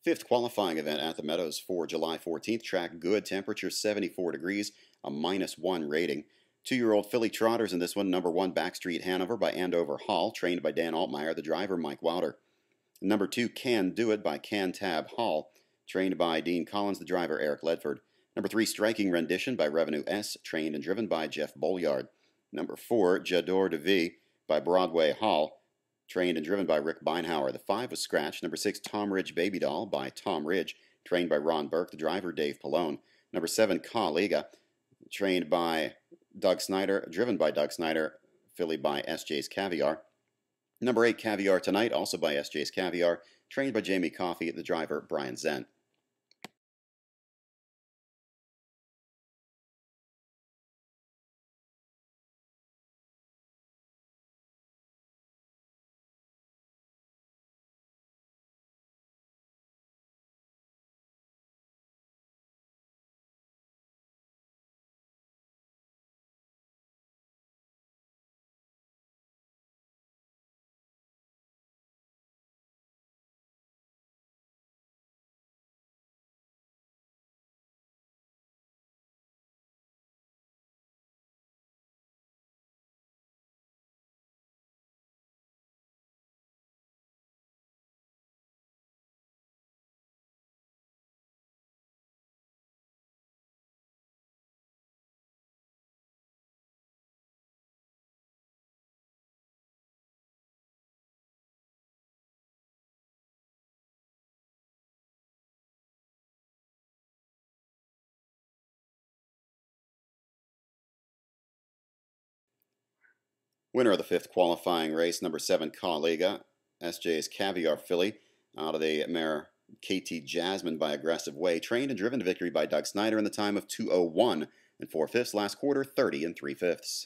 Fifth qualifying event at the Meadows for July 14th. Track good, temperature 74 degrees, a -1 rating. 2-year-old filly trotters in this one. Number 1, Backstreet Hanover by Andover Hall, trained by Dan Altmeyer, the driver Mike Wilder. Number 2, Can Do It by Cantab Hall, trained by Dean Collins, the driver Eric Ledford. Number 3, Striking Rendition by Revenue S, trained and driven by Jeff Bolyard. Number 4, J'adore de Vie by Broadway Hall, trained and driven by Rick Beinhauer. The 5 was scratched. Number 6, Tom Ridge Baby Doll by Tom Ridge, trained by Ron Burke, the driver Dave Pallone. Number 7, Ka Liga, trained by Doug Snyder, driven by Doug Snyder, filly by SJ's Caviar. Number 8, Caviar Tonight, also by SJ's Caviar, trained by Jamie Coffey, the driver Brian Zen. Winner of the 5th qualifying race, number 7, Ka Liga, SJ's Caviar filly, out of the mare KT Jasmine by Aggressive Way, trained and driven to victory by Doug Snyder in the time of 2:01 4/5, last quarter 30 3/5.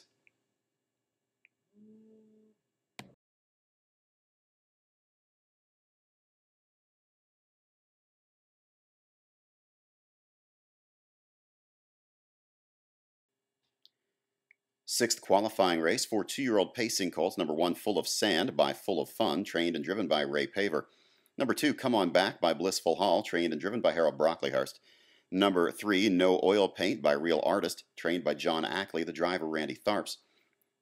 Sixth qualifying race for 2-year-old pacing colts. Number 1, Full of Sand by Full of Fun, trained and driven by Ray Paver. Number 2, Come On Back by Blissful Hall, trained and driven by Harold Brockleyhurst. Number 3, No Oil Paint by Real Artist, trained by John Ackley, the driver Randy Tharps.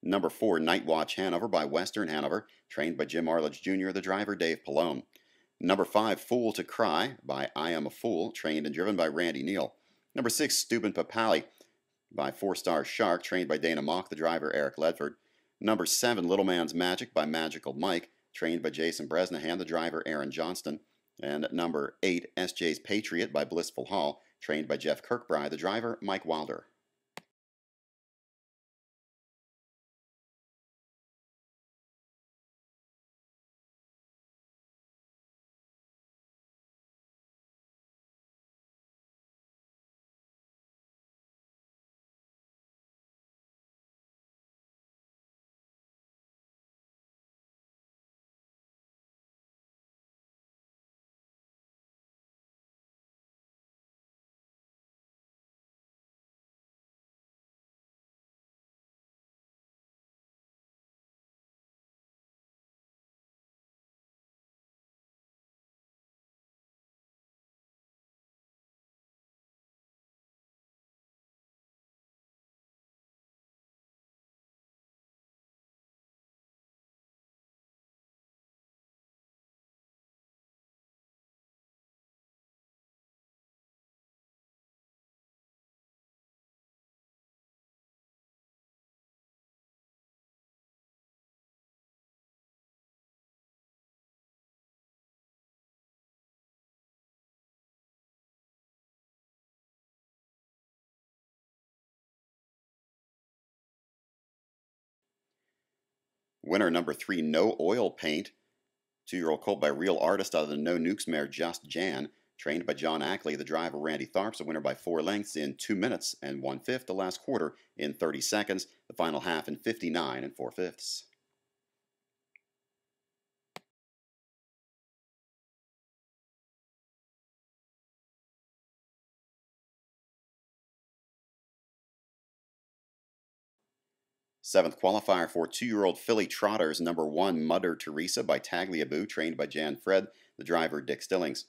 Number 4, Night Watch Hanover by Western Hanover, trained by Jim Arledge Jr., the driver Dave Pallone. Number 5, Fool to Cry by I Am a Fool, trained and driven by Randy Neal. Number 6, Steuben Papali by 4-Star Shark, trained by Dana Mock, the driver Eric Ledford. Number 7, Little Man's Magic by Magical Mike, trained by Jason Bresnahan, the driver Aaron Johnston. And number 8, SJ's Patriot by Blissful Hall, trained by Jeff Kirkbride, the driver Mike Wilder. Winner number 3, No Oil Paint, 2-year-old colt by Real Artist out of the No Nukes mare Just Jan, trained by John Ackley, the driver Randy Tharps, a winner by 4 lengths in 2 minutes and 1/5, the last quarter in 30 seconds, the final half in 59 4/5. Seventh qualifier for 2-year-old filly trotters, number 1, Mother Teresa by Tagliabue, trained by Jan Fred, the driver Dick Stillings.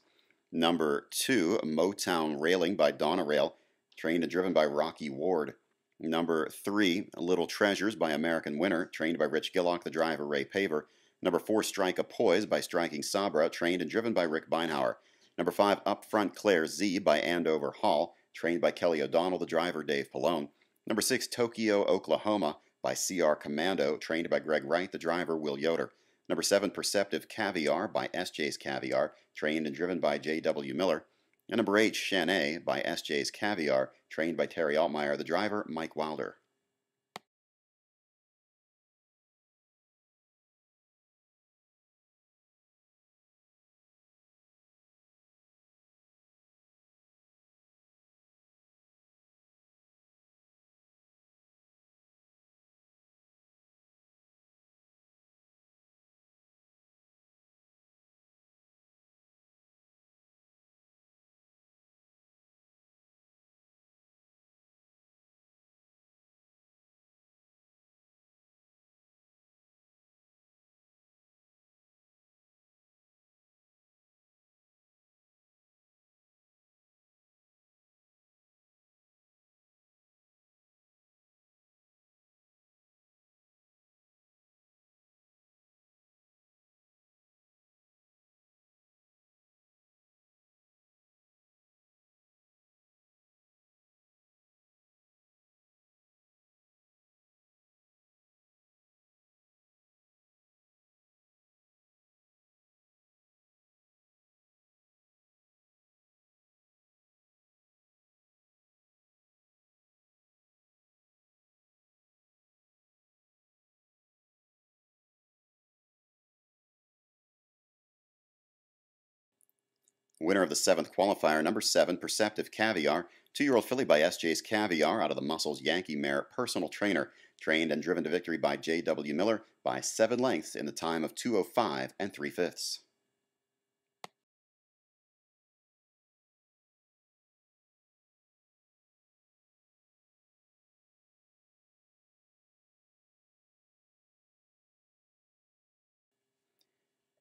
Number 2, Motown Railing by Donna Rail, trained and driven by Rocky Ward. Number 3, Little Treasures by American Winner, trained by Rich Gillock, the driver Ray Paver. Number 4, Strike a Poise by Striking Sabra, trained and driven by Rick Beinhauer. Number 5, Up Front Claire Z by Andover Hall, trained by Kelly O'Donnell, the driver Dave Pallone. Number 6, Tokyo, Oklahoma by CR Commando, trained by Greg Wright, the driver Will Yoder. Number 7, Perceptive Caviar by SJ's Caviar, trained and driven by J.W. Miller. And number 8, Chanet by SJ's Caviar, trained by Terry Altmeyer, the driver Mike Wilder. Winner of the 7th qualifier, number 7, Perceptive Caviar, 2-year-old filly by SJ's Caviar out of the Muscles Yankee mare Personal Trainer, trained and driven to victory by J.W. Miller by 7 lengths in the time of 2:05 3/5.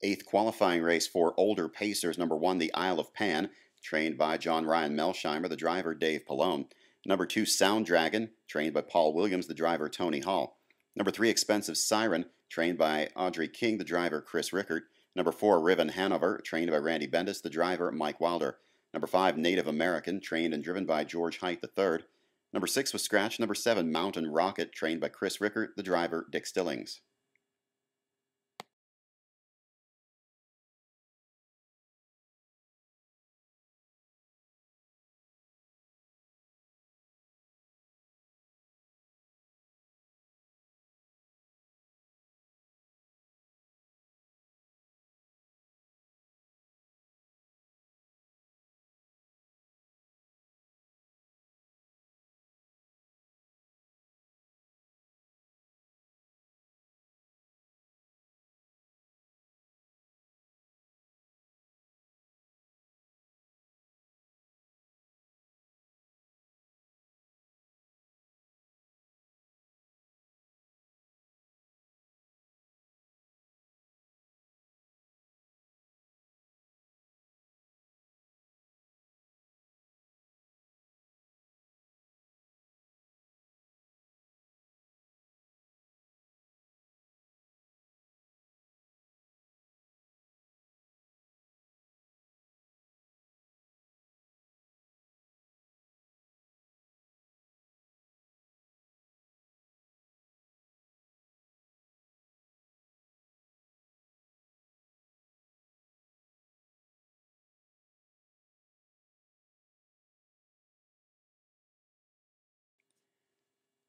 8th qualifying race for older pacers, number 1, the Isle of Pan, trained by John Ryan Melsheimer, the driver Dave Pallone. Number 2, Sound Dragon, trained by Paul Williams, the driver Tony Hall. Number 3, Expensive Siren, trained by Audrey King, the driver Chris Rickert. Number 4, Riven Hanover, trained by Randy Bendis, the driver Mike Wilder. Number 5, Native American, trained and driven by George Height III. Number 6 was scratched. Number 7, Mountain Rocket, trained by Chris Rickert, the driver Dick Stillings.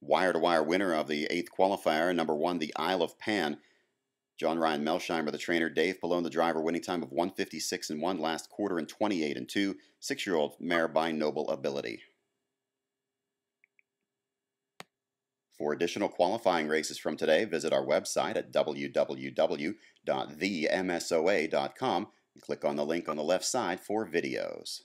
Wire-to-wire winner of the 8th qualifier, number 1, the Isle of Pan. John Ryan Melsheimer, the trainer, Dave Pallone, the driver, winning time of 1:56.1 last quarter and 28.2. 6-year-old mare by Noble Ability. For additional qualifying races from today, visit our website at www.themsoa.com and click on the link on the left side for videos.